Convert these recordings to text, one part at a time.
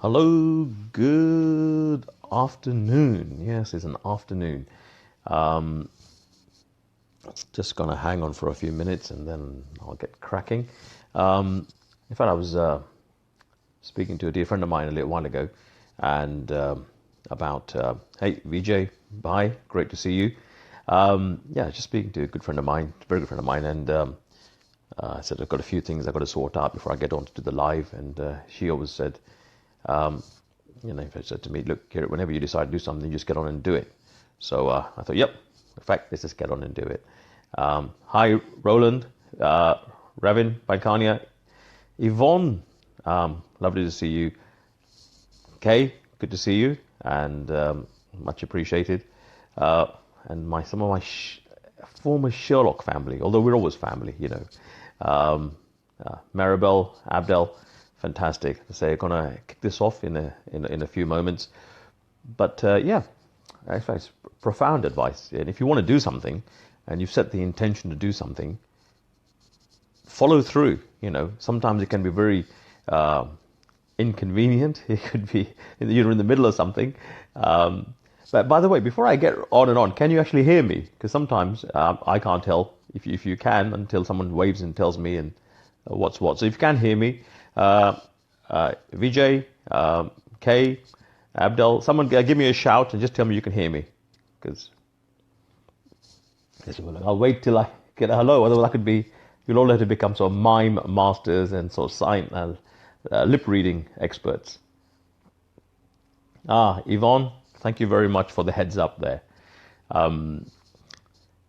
Hello, good afternoon. Yes, it's an afternoon. Um, just gonna hang on for a few minutes and then I'll get cracking. In fact, I was speaking to a dear friend of mine a little while ago, and about hey VJ, bye, great to see you. Yeah, just speaking to a good friend of mine, very good friend of mine, and I said I've got a few things I've got to sort out before I get on to the live, and she always said. She said to me, look, Kieran, whenever you decide to do something, just get on and do it. So I thought, yep, in fact, let's just get on and do it. Hi, Roland, Ravin, Baikania, Yvonne, lovely to see you. Kay, good to see you, and much appreciated. And some of my former Sherlock family, although we're always family, Maribel, Abdel, fantastic. So I'm gonna kick this off in a few moments, but yeah, in fact, it's profound advice. And if you want to do something, and you've set the intention to do something, follow through. Sometimes it can be very inconvenient. It could be you're in the middle of something. But by the way, before I get on and on, can you actually hear me? Because sometimes I can't tell if you can until someone waves and tells me and what's what. So if you can hear me. Vijay, Kay, Abdel, someone give me a shout and just tell me you can hear me, because I'll wait till I get a hello. Otherwise, you'll all have to become sort of mime masters and sort of lip reading experts. Yvonne, thank you very much for the heads up there.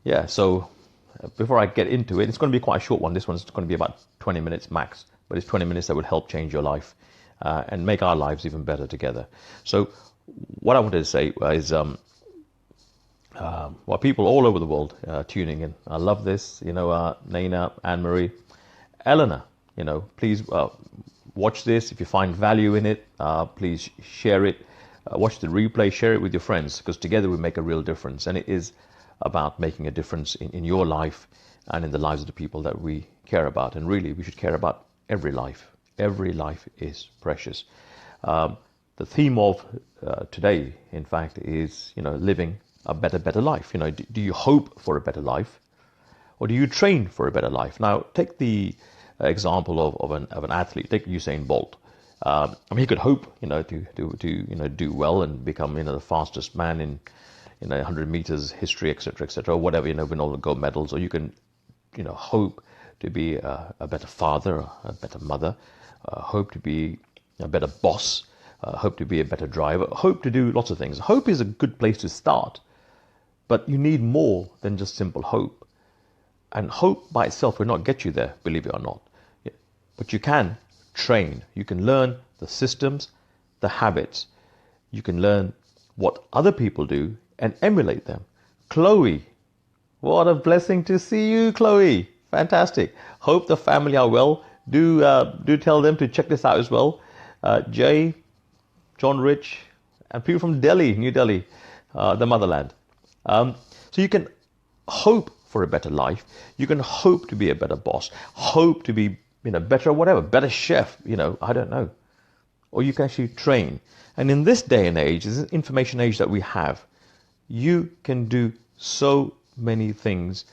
Yeah, so before I get into it, it's going to be quite a short one. This one's going to be about 20 minutes max. But it's 20 minutes that will help change your life and make our lives even better together. So what I wanted to say is, people all over the world tuning in. I love this. Naina, Anne-Marie, Eleanor, please watch this. If you find value in it, please share it. Watch the replay, share it with your friends, because together we make a real difference. And it is about making a difference in your life and in the lives of the people that we care about. And really, we should care about every life. Every life is precious. The theme of today, in fact, is living a better life. Do you hope for a better life, or do you train for a better life? Now, take the example of an athlete. Take Usain Bolt. He could hope to do well and become the fastest man in 100 meters history, etc., or whatever. Win all the gold medals, or you can hope to be a better father, a better mother, hope to be a better boss, hope to be a better driver, hope to do lots of things. Hope is a good place to start, but you need more than just simple hope. And hope by itself will not get you there, believe it or not. But you can train. You can learn the systems, the habits. You can learn what other people do and emulate them. Chloe, what a blessing to see you, Chloe. Fantastic. Hope the family are well. Do tell them to check this out as well. Jay, John Rich, and people from Delhi, New Delhi, the motherland. So you can hope for a better life. You can hope to be a better boss. Hope to be better whatever, better chef. I don't know. Or you can actually train. And in this day and age, this information age that we have, you can do so many things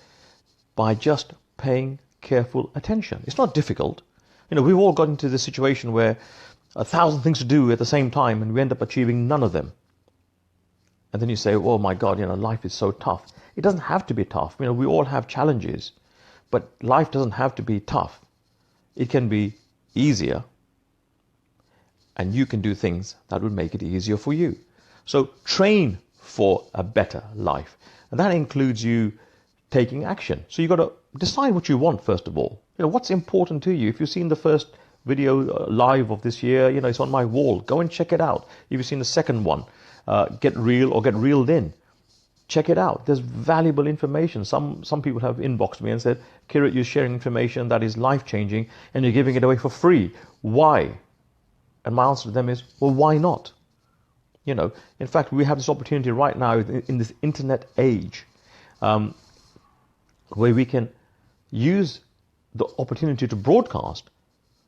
by just paying careful attention. It's not difficult. We've all got into this situation where 1,000 things to do at the same time and we end up achieving none of them. And then you say, oh my God, life is so tough. It doesn't have to be tough. We all have challenges, but life doesn't have to be tough. It can be easier, and you can do things that would make it easier for you. So train for a better life. And that includes you taking action. So you've got to decide what you want, first of all. What's important to you. If you've seen the first video live of this year, it's on my wall. Go and check it out. If you've seen the second one, Get Real or Get Reeled In, check it out. There's valuable information. Some people have inboxed me and said, Kirat, you're sharing information that is life-changing and you're giving it away for free. Why? And my answer to them is, well, why not? In fact, we have this opportunity right now in this internet age, where we can use the opportunity to broadcast,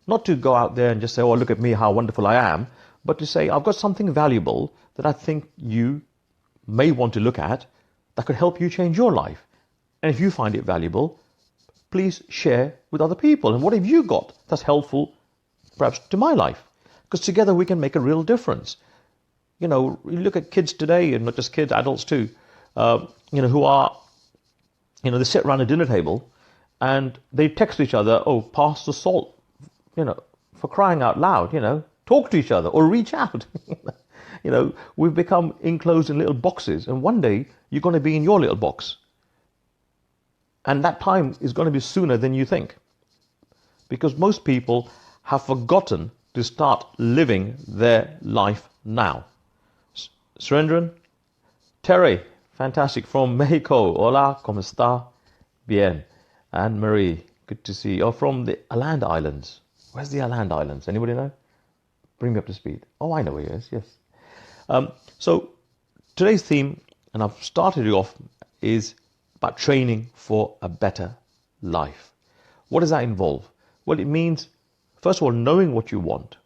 not to go out there and just say, oh, look at me, how wonderful I am, but to say, I've got something valuable that I think you may want to look at that could help you change your life. And if you find it valuable, please share with other people. And what have you got that's helpful, perhaps, to my life? Because together we can make a real difference. You know, you look at kids today, and not just kids, adults too, who are, they sit around a dinner table and they text each other, oh, pass the salt, for crying out loud, talk to each other or reach out. We've become enclosed in little boxes, and one day you're going to be in your little box. And that time is going to be sooner than you think. Because most people have forgotten to start living their life now. Surendran, Terry, fantastic, from Mexico. Hola, ¿cómo está? Bien. Anne Marie, good to see you. Oh, from the Aland Islands. Where's the Aland Islands? Anybody know? Bring me up to speed. Oh, I know where he is, yes. So today's theme, and I've started it off, is about training for a better life. What does that involve? Well, it means, first of all, knowing what you want.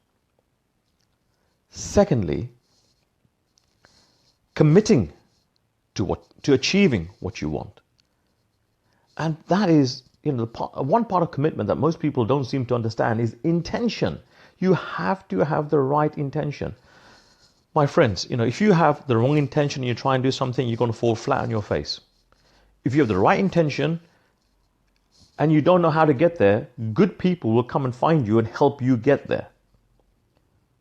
Secondly, committing to achieving what you want. And that is, one part of commitment that most people don't seem to understand is intention. You have to have the right intention. My friends, if you have the wrong intention and you try and do something, you're going to fall flat on your face. If you have the right intention and you don't know how to get there, good people will come and find you and help you get there.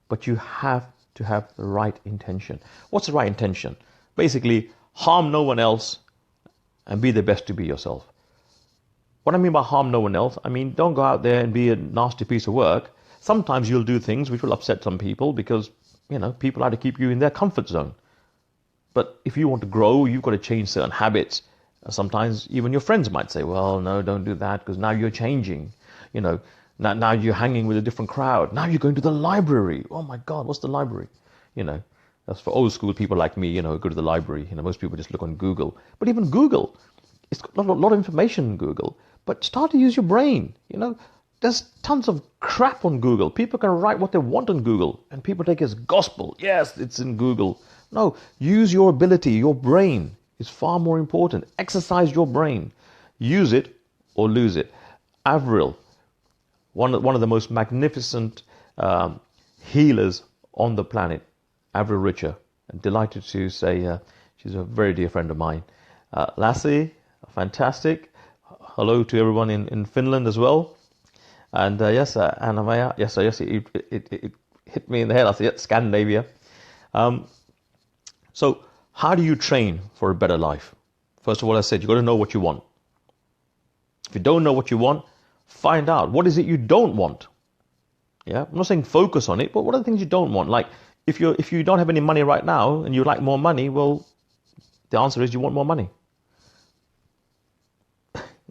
But you have to have the right intention. What's the right intention? Basically, harm no one else and be the best to be yourself. What I mean by harm no one else, I mean don't go out there and be a nasty piece of work. Sometimes you'll do things which will upset some people because, people like to keep you in their comfort zone. But if you want to grow, you've got to change certain habits. Sometimes even your friends might say, well, no, don't do that because now you're changing. Now you're hanging with a different crowd. Now you're going to the library. Oh my God, what's the library? That's for old school people like me, go to the library. Most people just look on Google. But even Google, it's got a lot of information in Google. But start to use your brain. There's tons of crap on Google. People can write what they want on Google, and people take it as gospel. Yes, it's in Google. No, use your ability. Your brain is far more important. Exercise your brain. Use it or lose it. Avril, one of the most magnificent healers on the planet, Avril Richer. I'm delighted to say she's a very dear friend of mine. Lassie, fantastic. Hello to everyone in Finland as well. And yes, Anna-Maja, yes, it hit me in the head. I said, yeah, Scandinavia. So how do you train for a better life? First of all, I said, you've got to know what you want. If you don't know what you want, find out. What is it you don't want? Yeah, I'm not saying focus on it, but what are the things you don't want? Like, if you don't have any money right now and you like more money, well, the answer is you want more money.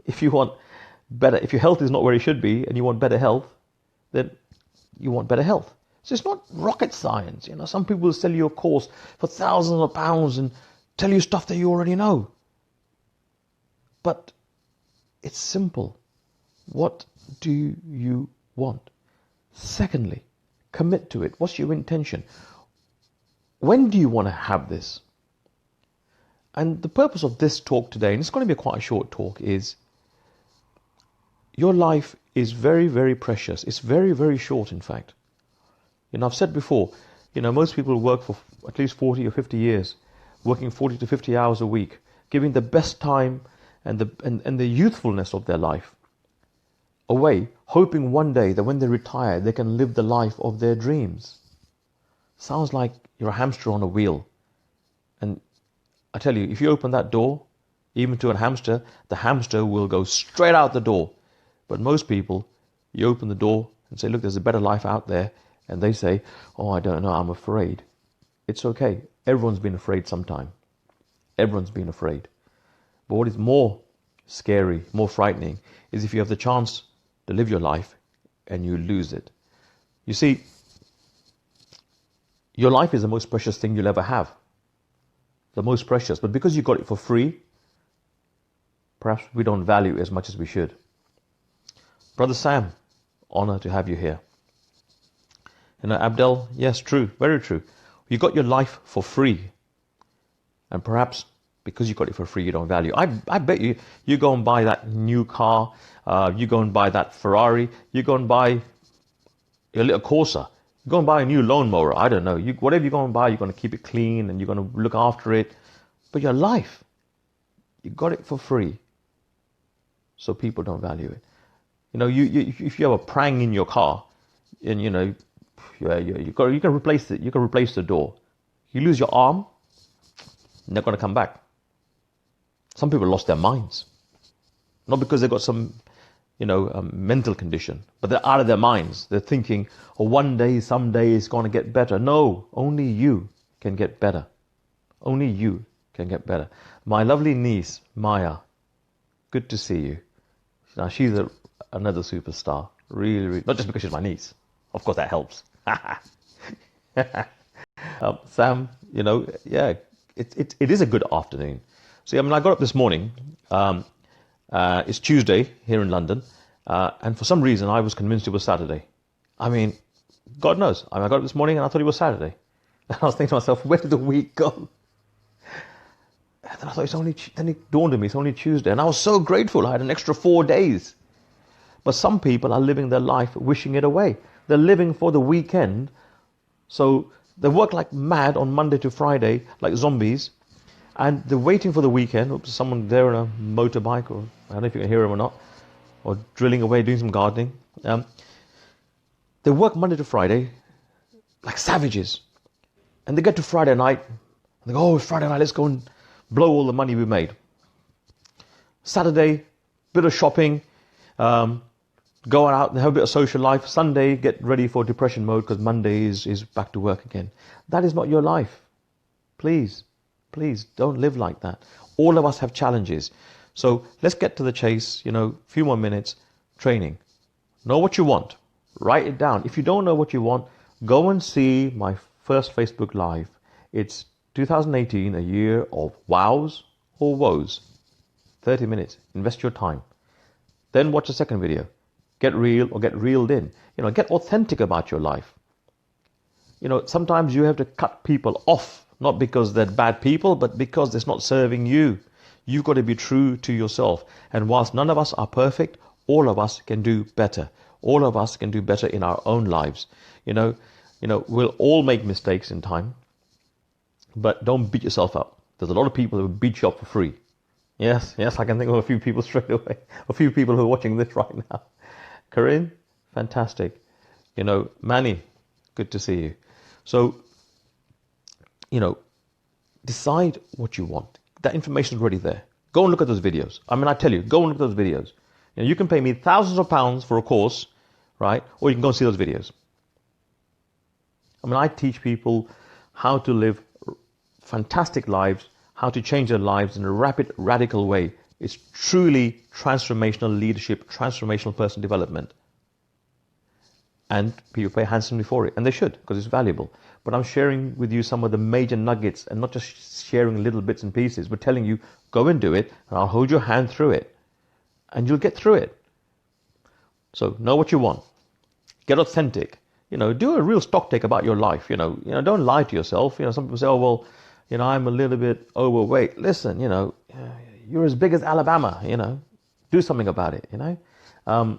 If you want better, if your health is not where it should be and you want better health, then you want better health. So it's not rocket science. Some people will sell you a course for thousands of pounds and tell you stuff that you already know. But it's simple. What do you want? Secondly, commit to it. What's your intention? When do you want to have this? And the purpose of this talk today, and it's going to be quite a short talk, is your life is very, very precious. It's very, very short, in fact. I've said before, most people work for at least 40 or 50 years, working 40 to 50 hours a week, giving the best time and the youthfulness of their life away, hoping one day that when they retire, they can live the life of their dreams. Sounds like you're a hamster on a wheel. And I tell you, if you open that door, even to a hamster, the hamster will go straight out the door. But most people, you open the door and say, look, there's a better life out there. And they say, oh, I don't know, I'm afraid. It's okay. Everyone's been afraid sometime. Everyone's been afraid. But what is more scary, more frightening, is if you have the chance to live your life and you lose it. You see, your life is the most precious thing you'll ever have. The most precious. But because you got it for free, perhaps we don't value it as much as we should. Brother Sam, honor to have you here. Abdel, yes, true, very true. You got your life for free. And perhaps because you got it for free, you don't value. I bet you go and buy that new car, you go and buy that Ferrari, you go and buy your little Corsa, you go and buy a new lawnmower, I don't know. Whatever you go and buy, you're going to keep it clean and you're going to look after it. But your life, you got it for free. So people don't value it. If you have a prang in your car, and you can replace it. You can replace the door. You lose your arm, they're going to come back. Some people lost their minds, not because they got some, mental condition, but they're out of their minds. They're thinking, oh, one day, someday it's going to get better. No, only you can get better. Only you can get better. My lovely niece, Maya, good to see you. Now, she's another superstar. Really, really, not just because she's my niece. Of course, that helps. Sam, yeah, it is a good afternoon. See, I got up this morning. It's Tuesday here in London. And for some reason, I was convinced it was Saturday. God knows. I got up this morning and I thought it was Saturday. And I was thinking to myself, where did the week go? And then I thought, then it dawned on me, it's only Tuesday. And I was so grateful I had an extra 4 days. But some people are living their life wishing it away. They're living for the weekend. So they work like mad on Monday to Friday, like zombies. And they're waiting for the weekend. Oops, someone there on a motorbike, or I don't know if you can hear him or not, or drilling away, doing some gardening. They work Monday to Friday like savages. And they get to Friday night, and they go, oh, it's Friday night, let's go and blow all the money we made. Saturday, bit of shopping, go out and have a bit of social life. Sunday, get ready for depression mode because Monday is back to work again. That is not your life. Please don't live like that. All of us have challenges. So let's get to the chase, few more minutes, training. Know what you want. Write it down. If you don't know what you want, go and see my first Facebook Live. It's 2018, a year of wows or woes. 30 minutes. Invest your time. Then watch the second video. Get real or get reeled in. Get authentic about your life. Sometimes you have to cut people off, not because they're bad people, but because it's not serving you. You've got to be true to yourself. And whilst none of us are perfect, all of us can do better. All of us can do better in our own lives. We'll all make mistakes in time, but don't beat yourself up. There's a lot of people who will beat you up for free. Yes, I can think of a few people straight away. A few people who are watching this right now. Corinne, fantastic. Manny, good to see you. So, decide what you want. That information is already there. Go and look at those videos. I tell you, go and look at those videos. You can pay me thousands of pounds for a course, right? Or you can go and see those videos. I teach people how to live fantastic lives, how to change their lives in a rapid, radical way. It's truly transformational leadership, transformational personal development. And people pay handsomely for it. And they should, because it's valuable. But I'm sharing with you some of the major nuggets and not just sharing little bits and pieces, but telling you, go and do it, and I'll hold your hand through it. And you'll get through it. So know what you want. Get authentic. Do a real stock take about your life. Don't lie to yourself. Some people say, oh, well, I'm a little bit overweight. Listen, you're as big as Alabama, do something about it, some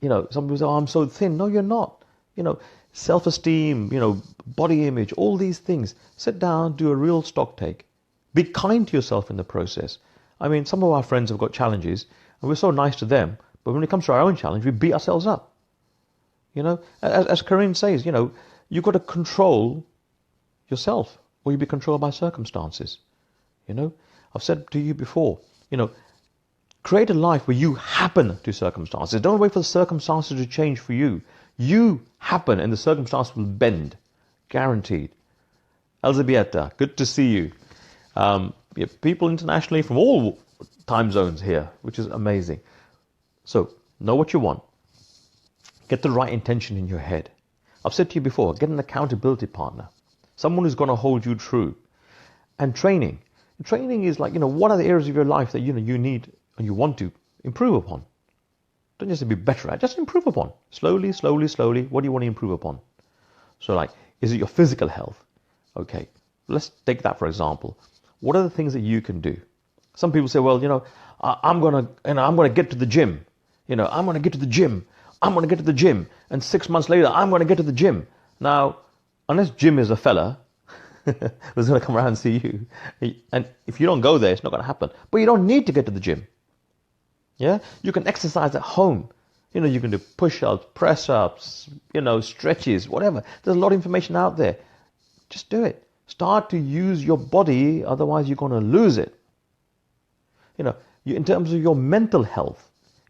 people say, oh, I'm so thin. No, you're not. Self-esteem, body image, all these things. Sit down, do a real stock take. Be kind to yourself in the process. Some of our friends have got challenges and we're so nice to them, but when it comes to our own challenge, we beat ourselves up. As Corinne says, you've got to control yourself or you'll be controlled by circumstances. I've said to you before, create a life where you happen to circumstances. Don't wait for the circumstances to change for you. You happen and the circumstances will bend. Guaranteed. Elzbieta, good to see you. We have people internationally from all time zones here, which is amazing. So, know what you want. Get the right intention in your head. I've said to you before, get an accountability partner. Someone who's going to hold you true. And training. Training is like, what are the areas of your life that, you need and you want to improve upon? Don't just be better at, just improve upon. Slowly. What do you want to improve upon? So like, is it your physical health? Okay, let's take that for example. What are the things that you can do? Some people say, well, I'm gonna get to the gym. I'm gonna get to the gym. I'm gonna get to the gym. And 6 months later, I'm gonna get to the gym. Now, unless Jim is a fella who's gonna come around and see you, and if you don't go there, it's not gonna happen. But you don't need to get to the gym. Yeah, you can exercise at home. You can do push-ups, press-ups, stretches, whatever. There's a lot of information out there. Just do it. Start to use your body, otherwise you're going to lose it. In terms of your mental health,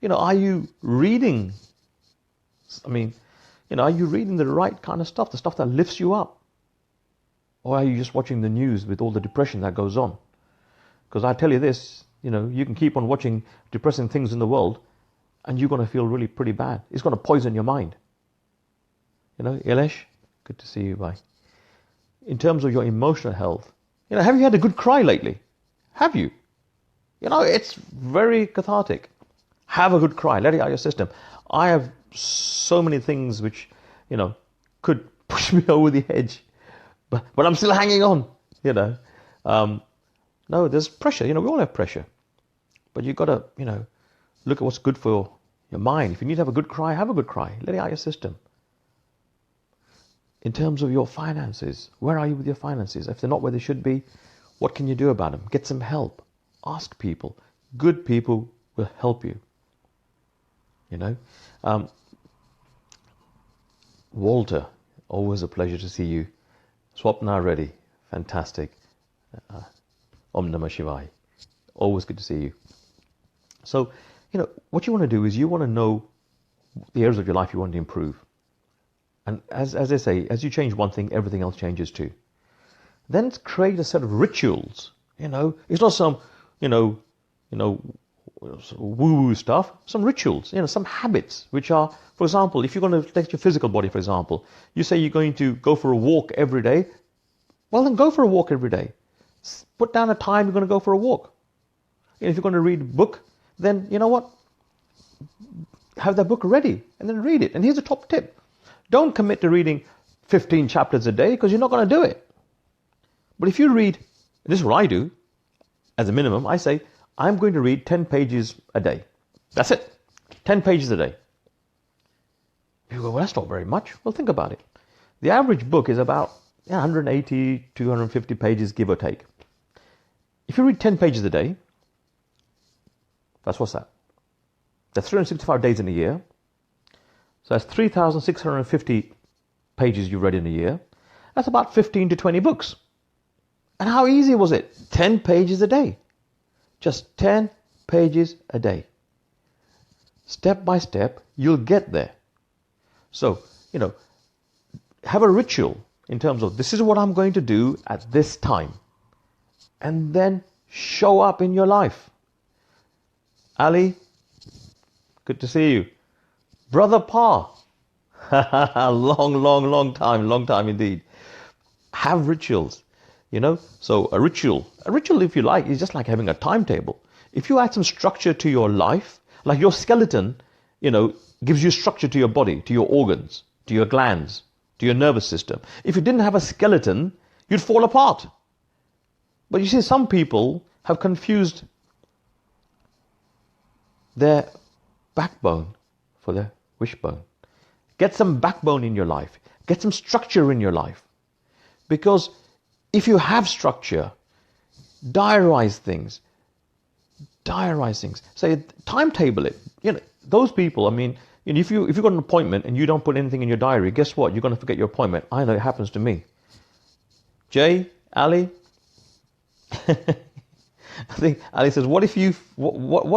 are you reading? Are you reading the right kind of stuff, the stuff that lifts you up? Or are you just watching the news with all the depression that goes on? Because I tell you this, you can keep on watching depressing things in the world, and you're going to feel really pretty bad. It's going to poison your mind. Ilesh, good to see you, bye. In terms of your emotional health, have you had a good cry lately? Have you? It's very cathartic. Have a good cry. Let it out of your system. I have so many things which, could push me over the edge, but I'm still hanging on. No, there's pressure. We all have pressure, but you've got to, look at what's good for your mind. If you need to have a good cry, have a good cry. Let it out of your system. In terms of your finances, where are you with your finances? If they're not where they should be, what can you do about them? Get some help. Ask people. Good people will help you. Walter, always a pleasure to see you. Swapna Reddy, fantastic. Om Namah Shivaya. Always good to see you. So, what you want to do is you want to know the areas of your life you want to improve. And as I say, as you change one thing, everything else changes too. Then create a set of rituals. It's not some, woo-woo stuff. Some rituals, some habits, which are, for example, if you're going to take your physical body, for example, you say you're going to go for a walk every day. Well, then go for a walk every day. Put down a time you're going to go for a walk. And if you're going to read a book, then you know what? Have that book ready and then read it. And here's a top tip. Don't commit to reading 15 chapters a day because you're not going to do it. But if you read, this is what I do, as a minimum, I say, I'm going to read 10 pages a day. That's it. 10 pages a day. You go, well, that's not very much. Well, think about it. The average book is about 180, 250 pages, give or take. If you read 10 pages a day, what's that? That's 365 days in a year. So that's 3,650 pages you read in a year. That's about 15 to 20 books. And how easy was it? 10 pages a day. Just 10 pages a day. Step by step, you'll get there. So, have a ritual in terms of this is what I'm going to do at this time. And then show up in your life. Ali, good to see you. Brother Pa, long time indeed. Have rituals, So a ritual, if you like, is just like having a timetable. If you add some structure to your life, like your skeleton, gives you structure to your body, to your organs, to your glands, to your nervous system. If you didn't have a skeleton, you'd fall apart. But you see, some people have confused their backbone for their wishbone. Get some backbone in your life. Get some structure in your life. Because if you have structure, diarize things. Say, timetable it. Those people, if you've got an appointment and you don't put anything in your diary, guess what? You're going to forget your appointment. I know it happens to me. Jay, Ali, I think Ali says, what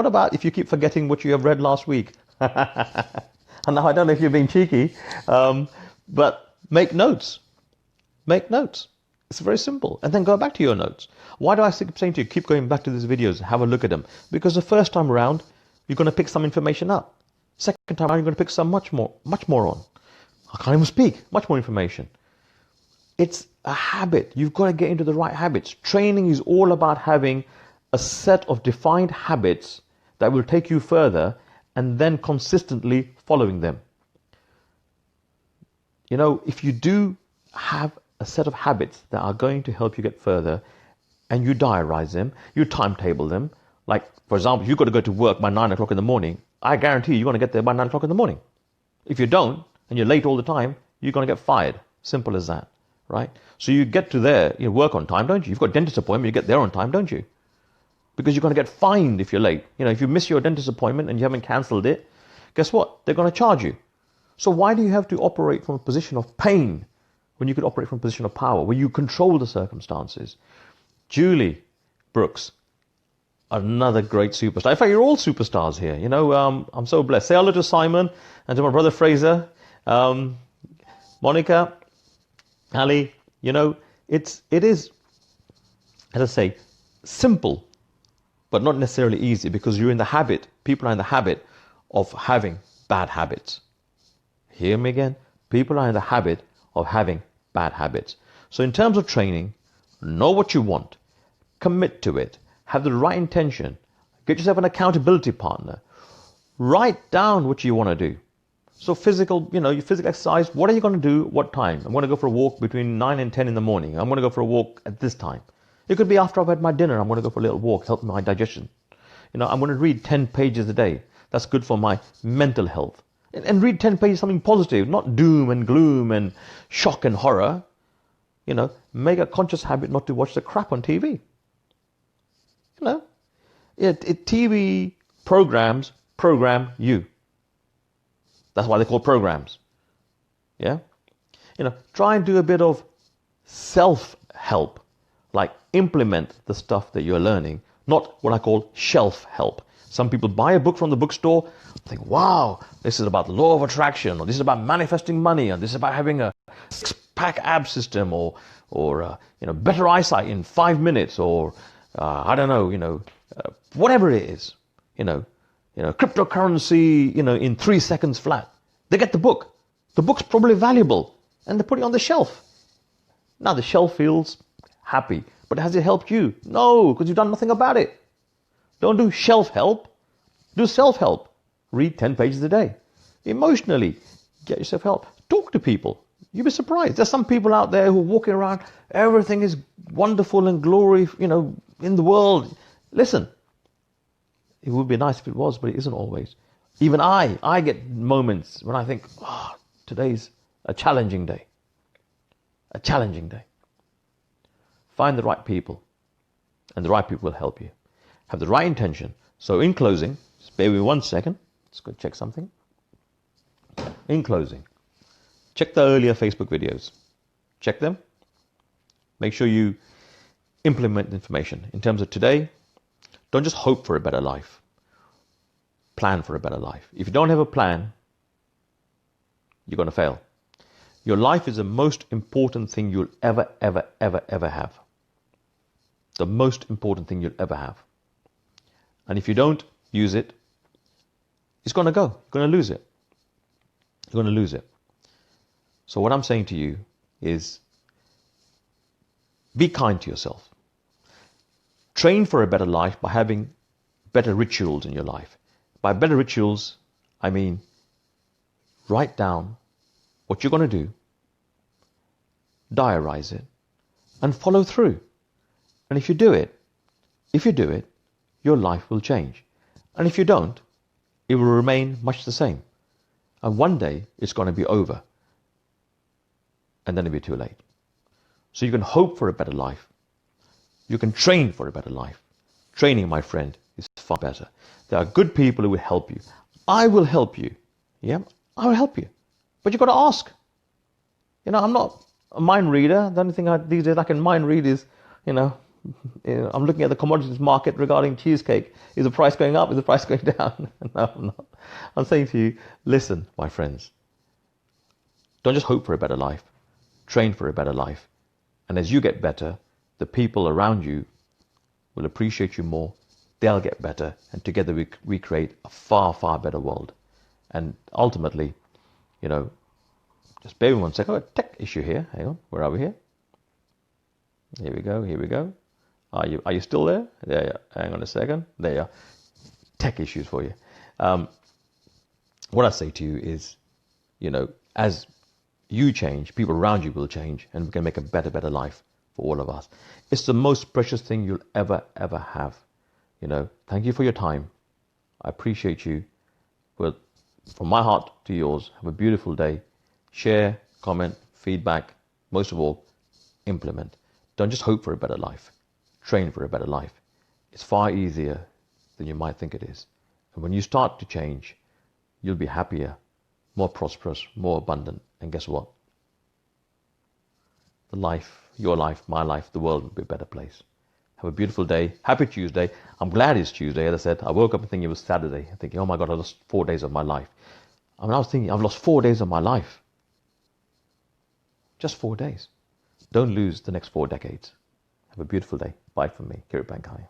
about if you keep forgetting what you have read last week? And now I don't know if you're being cheeky, but make notes. Make notes. It's very simple. And then go back to your notes. Why do I keep saying to you, keep going back to these videos, have a look at them? Because the first time around, you're going to pick some information up. Second time around, you're going to pick some much more on. I can't even speak. Much more information. It's a habit. You've got to get into the right habits. Training is all about having a set of defined habits that will take you further and then consistently following them. If you do have a set of habits that are going to help you get further, and you diarize them, you timetable them. Like, for example, you've got to go to work by 9 o'clock in the morning. I guarantee you're going to get there by 9 o'clock in the morning. If you don't, and you're late all the time, you're going to get fired. Simple as that, right? So you get to there, you work on time, don't you? You've got a dentist appointment, you get there on time, don't you? Because you're going to get fined if you're late. If you miss your dentist appointment and you haven't cancelled it, guess what? They're going to charge you. So why do you have to operate from a position of pain when you could operate from a position of power, where you control the circumstances? Julie Brooks, another great superstar. In fact, you're all superstars here. I'm so blessed. Say hello to Simon and to my brother Fraser, Monica, Ali. It is, as I say, simple, but not necessarily easy, because people are in the habit of having bad habits. Hear me again? People are in the habit of having bad habits. So in terms of training, know what you want, commit to it, have the right intention, get yourself an accountability partner, write down what you want to do. So your physical exercise, what are you going to do, what time? I'm going to go for a walk between 9 and 10 in the morning. I'm going to go for a walk at this time. It could be after I've had my dinner, I'm going to go for a little walk, help my digestion. I'm going to read 10 pages a day. That's good for my mental health. And read 10 pages, something positive, not doom and gloom and shock and horror. Make a conscious habit not to watch the crap on TV. TV programs program you. That's why they're called programs. Yeah? Try and do a bit of self-help. Like, implement the stuff that you're learning, not what I call shelf help. Some people buy a book from the bookstore, think, wow, this is about the law of attraction, or this is about manifesting money, or this is about having a six-pack ab system, or better eyesight in 5 minutes, or I don't know, whatever it is, cryptocurrency, in 3 seconds flat. They get the book. The book's probably valuable, and they put it on the shelf. Now the shelf feels happy, but has it helped you? No, because you've done nothing about it. Don't do shelf help. Do self-help. Read 10 pages a day. Emotionally, get yourself help. Talk to people. You'll be surprised. There's some people out there who are walking around, everything is wonderful and glory, in the world. Listen, it would be nice if it was, but it isn't always. Even I get moments when I think, today's a challenging day. A challenging day. Find the right people, and the right people will help you. Have the right intention. So in closing, just bear with me 1 second. Let's go check something. In closing, check the earlier Facebook videos. Check them. Make sure you implement the information. In terms of today, don't just hope for a better life. Plan for a better life. If you don't have a plan, you're going to fail. Your life is the most important thing you'll ever have. The most important thing you'll ever have. And if you don't use it, it's going to go. You're going to lose it. You're going to lose it. So what I'm saying to you is, be kind to yourself. Train for a better life by having better rituals in your life. By better rituals, I mean, write down what you're going to do, diarize it, and follow through. And if you do it, your life will change. And if you don't, it will remain much the same. And one day, it's going to be over. And then it'll be too late. So you can hope for a better life. You can train for a better life. Training, my friend, is far better. There are good people who will help you. I will help you. Yeah, I will help you. But you've got to ask. I'm not a mind reader. The only thing these days I can mind read is, I'm looking at the commodities market regarding cheesecake. Is the price going up? Is the price going down? No, I'm not. I'm saying to you, listen, my friends. Don't just hope for a better life. Train for a better life. And as you get better, the people around you will appreciate you more. They'll get better. And together we create a far, far better world. And ultimately, just bear with me 1 second. I've got a tech issue here. Hang on. Where are we here? Here we go. Are you still there? There. Hang on a second. There you are. Tech issues for you. What I say to you is, as you change, people around you will change, and we can make a better life for all of us. It's the most precious thing you'll ever have. Thank you for your time. I appreciate you. But from my heart to yours, have a beautiful day. Share, comment, feedback. Most of all, implement. Don't just hope for a better life. Train for a better life. It's far easier than you might think it is. And when you start to change, you'll be happier, more prosperous, more abundant. And guess what? The life, your life, my life, the world will be a better place. Have a beautiful day. Happy Tuesday. I'm glad it's Tuesday. As I said, I woke up and thinking it was Saturday. Thinking, oh my God, I lost 4 days of my life. I was thinking, I've lost 4 days of my life. Just 4 days. Don't lose the next 4 decades. Have a beautiful day. Bye from me, Kirit Bankai.